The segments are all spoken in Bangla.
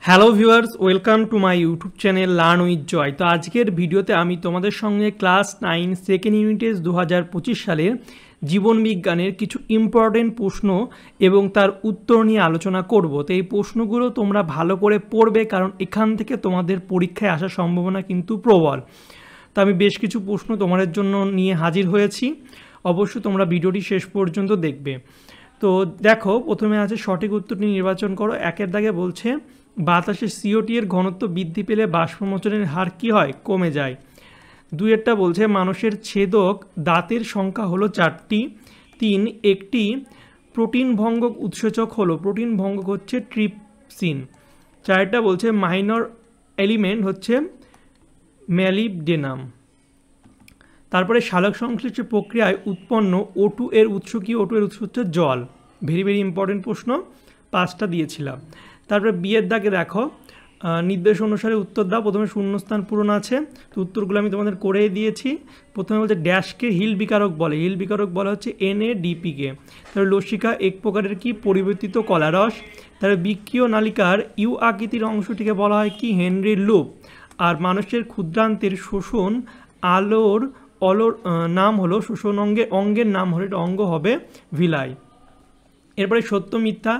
Hello viewers, welcome to my YouTube channel learn with Joy. তো আজকের ভিডিওতে আমি তোমাদের সঙ্গে ক্লাস 9 সেকেন্ড ইউনিটেজ 2025 সালের জীবন বিজ্ঞানের কিছু ইম্পর্টেন্ট প্রশ্ন এবং তার উত্তর নিয়ে আলোচনা করব। তো এই প্রশ্নগুলো তোমরা ভালো করে পড়বে, কারণ এখান থেকে তোমাদের পরীক্ষায় আসার সম্ভাবনা কিন্তু প্রবল। তো আমি বেশ কিছু প্রশ্ন তোমাদের জন্য নিয়ে হাজির হয়েছি, অবশ্যই তোমরা ভিডিওটি শেষ পর্যন্ত দেখবে। তো দেখো, প্রথমে আছে সঠিক উত্তরটি নির্বাচন করো। একের দাগে বলছে বাতাসে CO2 এর ঘনত্ব বৃদ্ধি পেলে বাষ্পমোচনের হার কী হয়? কমে যায়। দুইয়েরটা বলছে মানুষের ছেদক দাঁতের সংখ্যা হলো 4টি। 3, একটি প্রোটিন ভঙ্গক উৎসেচক হলো, প্রোটিন ভঙ্গক হচ্ছে ট্রিপসিন। 4টা বলছে মাইনর এলিমেন্ট হচ্ছে ম্যালিবডেনাম। তারপরে সালোক সংশ্লিষ্ট প্রক্রিয়ায় উৎপন্ন O2 এর উৎস কি? O2 এর উৎস হচ্ছে জল। ভেরি ভেরি ইম্পর্টেন্ট প্রশ্ন, 5টা দিয়েছিলাম। তারপরে বিয়ের দাগে দেখো, নির্দেশ অনুসারে উত্তর দাও। প্রথমে শূন্যস্থান পূরণ আছে, তো উত্তরগুলো আমি তোমাদের করেই দিয়েছি। প্রথমে বলছে ড্যাশকে হিল বিকারক বলে, হিল বিকারক বলা হচ্ছে NADP-কে। তারপরে লসিকা এক প্রকারের কি? পরিবর্তিত কলারস। তারপরে বৃক্কীয় নালিকার ইউ আকৃতির অংশটিকে বলা হয় কি? হেনরির লুপ। আর মানুষের ক্ষুদ্রান্তের শোষণ অলর নাম হলো, শোষণ অঙ্গের নাম হলো, এটা অঙ্গ হবে ভিলাই। এরপরে সত্য মিথ্যা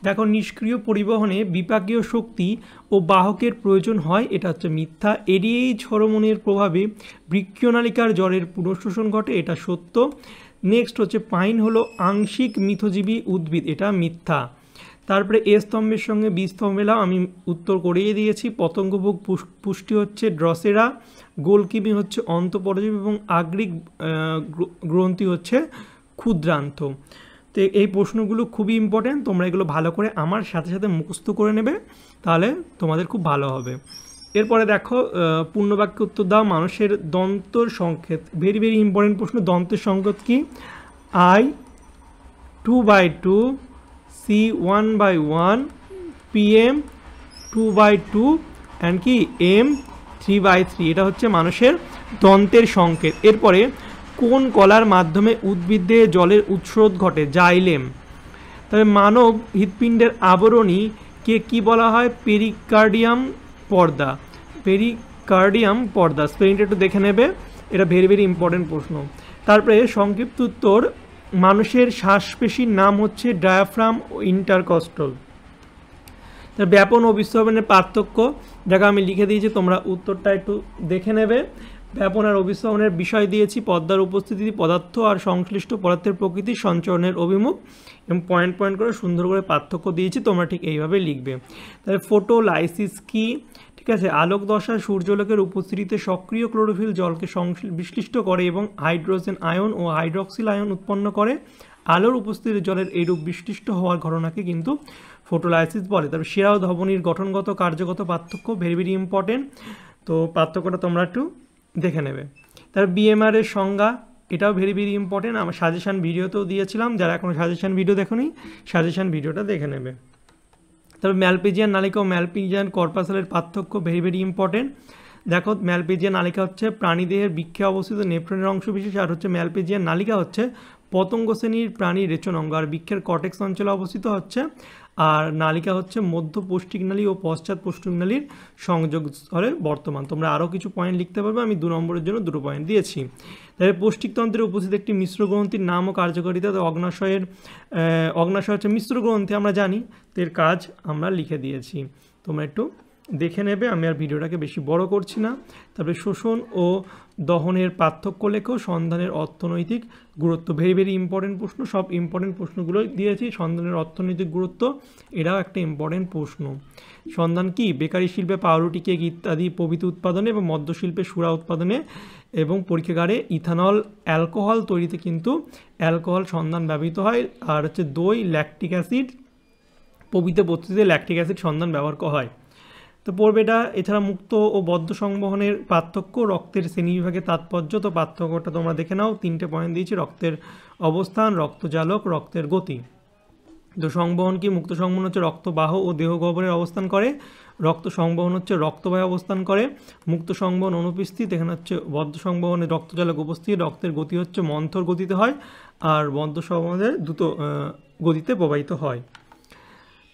দেখো, নিষ্ক্রিয় পরিবহনে বিপাকীয় শক্তি ও বাহকের প্রয়োজন হয়, এটা হচ্ছে মিথ্যা। ADH হরমোনের প্রভাবে বৃক্কীয় নালিকার জলের পুনঃশোষণ ঘটে, এটা সত্য। নেক্সট হচ্ছে পাইন হলো আংশিক মিথজীবী উদ্ভিদ, এটা মিথ্যা। তারপরে এ স্তম্ভের সঙ্গে বি স্তম্ভ এলাম, আমি উত্তর করিয়ে দিয়েছি। পতঙ্গভোগ পুষ্টি হচ্ছে ড্রসেরা, গোলকিমি হচ্ছে অন্তঃপরজীবী এবং আগ্রিক গ্রন্থি হচ্ছে ক্ষুদ্রান্ত। তো এই প্রশ্নগুলো খুবই ইম্পর্ট্যান্ট, তোমরা এগুলো ভালো করে আমার সাথে সাথে মুখস্থ করে নেবে, তাহলে তোমাদের খুব ভালো হবে। এরপরে দেখো, পূর্ণবাক্যে উত্তর দাও। মানুষের দন্তর সংকেত, ভেরি ভেরি ইম্পর্টেন্ট প্রশ্ন। দন্তের সংকেত কি? I 2/2, C 1/1, PM 2/2 অ্যান্ড কি M 3/3, এটা হচ্ছে মানুষের দন্তের সংকেত। এরপরে কোন কলার মাধ্যমে উদ্ভিদে জলের উৎস্রোত ঘটে? জাইলেম। তবে মানব হৃৎপিণ্ডের আবরণীকে কি বলা হয়? পেরিকার্ডিয়াম পর্দা, পেরিকার্ডিয়াম পর্দা। স্পেলিংটা একটু দেখে নেবে, এটা ভেরি ভেরি ইম্পর্টেন্ট প্রশ্ন। তারপরে সংক্ষিপ্ত উত্তর, মানুষের শ্বাসপেশির নাম হচ্ছে ডায়াফ্রাম ও ইন্টারকস্টাল। তার ব্যাপন ও বিস্ফোরণের পার্থক্য দেখো, আমি লিখে দিয়েছি, তোমরা উত্তরটা একটু দেখে নেবে। ব্যাপন আর অবিস্ফোরণের বিষয় দিয়েছি, পদ্মার উপস্থিতি, পদার্থ আর সংশ্লিষ্ট পদার্থের প্রকৃতি, সঞ্চরণের অভিমুখ, এবং পয়েন্ট পয়েন্ট করে সুন্দর করে পার্থক্য দিয়েছি, তোমরা ঠিক এইভাবে লিখবে। তাহলে ফটোলাইসিস কি? ঠিক আছে, আলোক দশায় সূর্যালোকের উপস্থিতিতে সক্রিয় ক্লোরোফিল জলকে বিশ্লিষ্ট করে এবং হাইড্রোজেন আয়ন ও হাইড্রক্সিল আয়ন উৎপন্ন করে। আলোর উপস্থিতিতে জলের এইরূপ বিশ্লিষ্ট হওয়ার ঘটনাকে কিন্তু ফটোলাইসিস বলে। তারপর শিরা ও ধমনীর গঠনগত কার্যগত পার্থক্য, ভেরি ভেরি ইম্পর্টেন্ট, তো পার্থক্যটা তোমরা একটু দেখে নেবে। তার BMR এর সংজ্ঞা, এটাও ভেরি ভেরি ইম্পর্টেন্ট, আমার সাজেশান ভিডিওতেও দিয়েছিলাম, যারা এখনও সাজেশান ভিডিও দেখোনি সাজেশান ভিডিওটা দেখে নেবে। তারপর ম্যালপিজিয়ান নালিকা ও ম্যালপিজিয়ান কর্পাসালের পার্থক্য, ভেরি ভেরি ইম্পর্টেন্ট। দেখো, ম্যালপিজিয়ান নালিকা হচ্ছে প্রাণীদেহের বৃক্ষে অবস্থিত নেফ্রনের অংশ বিশেষ, আর হচ্ছে ম্যালপিজিয়ান নালিকা হচ্ছে পতঙ্গ শ্রেণীর প্রাণীর রেচন অঙ্গ, আর বৃক্ষের কর্টেক্স অঞ্চলে অবস্থিত হচ্ছে। আর নালিকা হচ্ছে মধ্য পৌষ্টিকনালী ও পশ্চাৎ পৌষ্টিকনালীর সংযোগ স্থলে বর্তমান। তোমরা আরও কিছু পয়েন্ট লিখতে পারবে, আমি 2 নম্বরের জন্য 2 পয়েন্ট দিয়েছি। তাহলে পৌষ্টিকতন্ত্রের উপস্থিত একটি মিশ্র গ্রন্থির নাম ও কার্যকারিতা, তো অগ্নাশয় হচ্ছে মিশ্র গ্রন্থি, আমরা জানি, তো এর কাজ আমরা লিখে দিয়েছি, তোমরা একটু দেখে নেবে, আমি আর ভিডিওটাকে বেশি বড় করছি না। তারপরে শোষণ ও দহনের পার্থক্য লেখো, সন্ধানের অর্থনৈতিক গুরুত্ব, ভেরি ভেরি ইম্পর্টেন্ট প্রশ্ন, সব ইম্পর্টেন্ট প্রশ্নগুলো দিয়েছি। সন্ধানের অর্থনৈতিক গুরুত্ব, এটাও একটা ইম্পর্টেন্ট প্রশ্ন। সন্ধান কি? বেকারি শিল্পে পাউরুটি, কেক ইত্যাদি প্রভৃতি উৎপাদনে এবং মদ্যশিল্পে সুরা উৎপাদনে এবং পরীক্ষাগারে ইথানল অ্যালকোহল তৈরিতে কিন্তু অ্যালকোহল সন্ধান ব্যবহৃত হয়। আর হচ্ছে দই, ল্যাকটিক অ্যাসিড প্রভৃতি পদ্ধতিতে ল্যাকটিক অ্যাসিড সন্ধান ব্যবহার করা হয়। তো পড়বে এটা। এছাড়া মুক্ত ও বদ্ধ সংবহনের পার্থক্য, রক্তের শ্রেণীবিভাগের তাৎপর্য, তো পার্থক্যটা তোমরা দেখে নাও, 3টে পয়েন্ট দিয়েছি, রক্তের অবস্থান, রক্তজালক, রক্তের গতি। তো সংবহন কি? মুক্ত সংবহন হচ্ছে রক্তবাহ ও দেহগহ্বরের অবস্থান করে, রক্ত সংবহন হচ্ছে রক্তবাহে অবস্থান করে। মুক্ত সংবহন অনুপস্থিত, এখানে হচ্ছে বদ্ধ সংবহনে রক্তজালক উপস্থিত, রক্তের গতি হচ্ছে মন্থর গতিতে হয়, আর বদ্ধ সংবহনে দ্রুত গতিতে প্রবাহিত হয়।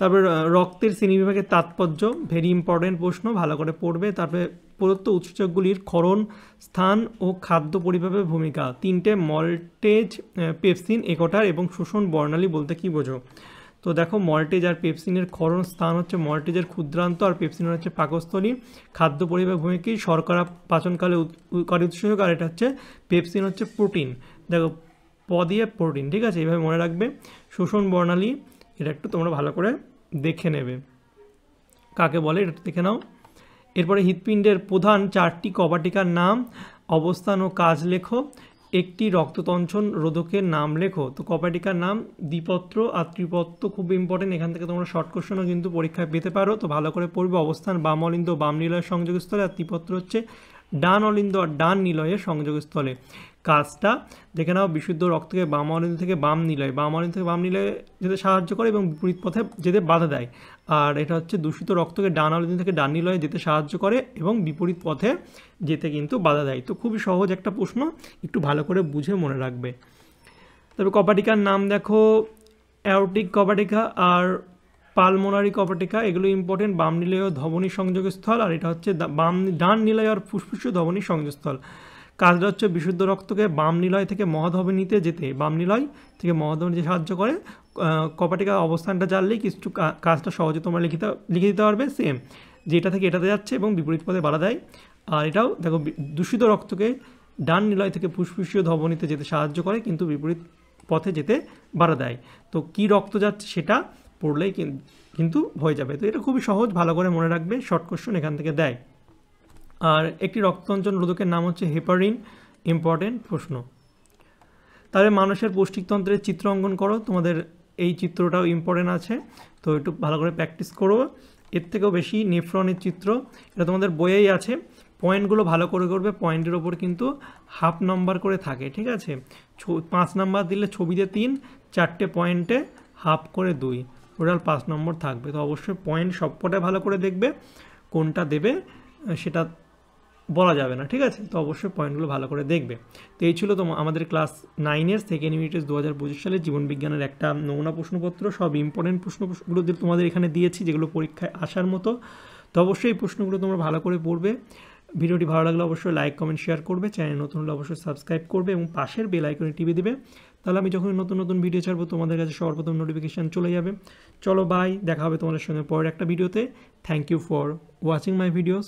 তারপর রক্তের শ্রেণীবিভাগের তাৎপর্য, ভেরি ইম্পর্টেন্ট প্রশ্ন, ভালো করে পড়বে। তারপরে প্রদত্ত উৎসেচকগুলির ক্ষরণ স্থান ও খাদ্য পরিমাপের ভূমিকা, 3টে মল্টেজ, পেপসিন, একটার এবং শোষণ বর্ণালী বলতে কী বোঝো? তো দেখো, মল্টেজ আর পেপসিনের ক্ষরণ স্থান হচ্ছে মল্টেজের ক্ষুদ্রান্ত আর পেপসিনের হচ্ছে পাকস্থলী। খাদ্য পরিমাপ ভূমিকা শর্করা পাচনকালে কারী উৎসেচক, আর এটা হচ্ছে পেপসিন হচ্ছে প্রোটিন। দেখো, প দিয়ে প্রোটিন, ঠিক আছে, এইভাবে মনে রাখবে। শোষণ বর্ণালী, এটা একটু তোমরা ভালো করে দেখে নেবে কাকে বলে, এটা দেখে নাও। এরপরে হৃৎপিণ্ডের প্রধান 4টি কপাটিকার নাম, অবস্থান ও কাজ লেখো। একটি রক্ততঞ্চন রোধকের নাম লেখো। তো কপাটিকার নাম দ্বিপত্র আর ত্রিপত্র, খুব ইম্পর্টেন্ট, এখান থেকে তোমরা শর্ট কোশ্চেনও কিন্তু পরীক্ষায় পেতে পারো। তো ভালো করে পড়বে। অবস্থান বাম অলিন্দ বাম নিলয়ের সংযোগস্থলে, আর ত্রিপত্র হচ্ছে ডান অলিন্দ আর ডান নিলয়ের সংযোগস্থলে। কাজটা দেখে নাও, বিশুদ্ধ রক্তকে বাম অলিন্দ থেকে বাম নিলয়, বাম অলিন্দ থেকে বাম নিলয়ে যেতে সাহায্য করে এবং বিপরীত পথে যেতে বাধা দেয়। আর এটা হচ্ছে দূষিত রক্তকে ডান অলিন্দ থেকে ডান নিলয়ে যেতে সাহায্য করে এবং বিপরীত পথে যেতে কিন্তু বাধা দেয়। তো খুবই সহজ একটা প্রশ্ন, একটু ভালো করে বুঝে মনে রাখবে। তবে কপাটিকার নাম দেখো, অ্যাওরটিক কপাটিকা আর পালমোনারি কপাটিকা, এগুলো ইম্পর্টেন্ট। বাম নিলয় ধমনী সংযোগস্থল, আর এটা হচ্ছে ডান নিলয় আর ফুসফুসীয় ধমনী সংযোগস্থল। কাজটা হচ্ছে বিশুদ্ধ রক্তকে বাম নিলয় থেকে মহাধমনীতে যেতে, বাম নিলয় থেকে মহাধমনীতে সাহায্য করে। কপাটিকা অবস্থানটা জানলেই কিছু কাজটা সহজে তোমরা লিখে দিতে পারবে। সেম, যেটা থেকে এটাতে যাচ্ছে এবং বিপরীত পথে বাধা দেয়। আর এটাও দেখো, দূষিত রক্তকে ডান নিলয় থেকে ফুসফুসীয় ধমনীতে যেতে সাহায্য করে কিন্তু বিপরীত পথে যেতে বাধা দেয়। তো কি রক্ত যাচ্ছে সেটা পড়লেই কিন্তু হয়ে যাবে। তো এটা খুবই সহজ, ভালো করে মনে রাখবে, শর্ট কোশ্চেন এখান থেকে দেয়। আর একটি রক্ততঞ্চন রোধকের নাম হচ্ছে হেপারিন, ইম্পর্টেন্ট প্রশ্ন। তাহলে মানুষের পৌষ্টিকতন্ত্রের চিত্র অঙ্কন করো, তোমাদের এই চিত্রটাও ইম্পর্টেন্ট আছে, তো একটু ভালো করে প্র্যাকটিস করো। এর থেকেও বেশি নেফ্রনের চিত্র, এটা তোমাদের বইয়েই আছে। পয়েন্টগুলো ভালো করে করবে, পয়েন্টের ওপর কিন্তু হাফ নাম্বার করে থাকে, ঠিক আছে। 5 নাম্বার দিলে ছবিতে 3, 4টে পয়েন্টে হাফ করে 2, টোটাল 5 নম্বর থাকবে। তো অবশ্যই পয়েন্ট সবকটাই ভালো করে দেখবে, কোনটা দেবে সেটা বলা যাবে না, ঠিক আছে। তো অবশ্যই পয়েন্টগুলো ভালো করে দেখবে। তো এই ছিল আমাদের ক্লাস 9-এর সেকেন্ড ইউনিটের 2025 সালের জীবনবিজ্ঞানের একটা নমুনা প্রশ্নপত্র। সব ইম্পর্টেন্ট প্রশ্নগুলো তোমাদের এখানে দিয়েছি, যেগুলো পরীক্ষায় আসার মতো। তো অবশ্যই এই প্রশ্নগুলো তোমরা ভালো করে পড়বে। ভিডিওটি ভালো লাগলে অবশ্যই লাইক কমেন্ট শেয়ার করবে, চ্যানেল নতুন হলে অবশ্যই সাবস্ক্রাইব করবে এবং পাশের বেল আইকনে টিপে দিবে, তাহলে আমি যখন নতুন নতুন ভিডিও ছাড়বো তোমাদের কাছে সর্বপ্রথম নোটিফিকেশান চলে যাবে। চলো বাই, দেখা হবে তোমাদের সঙ্গে পরের একটা ভিডিওতে। Thank you for watching my videos.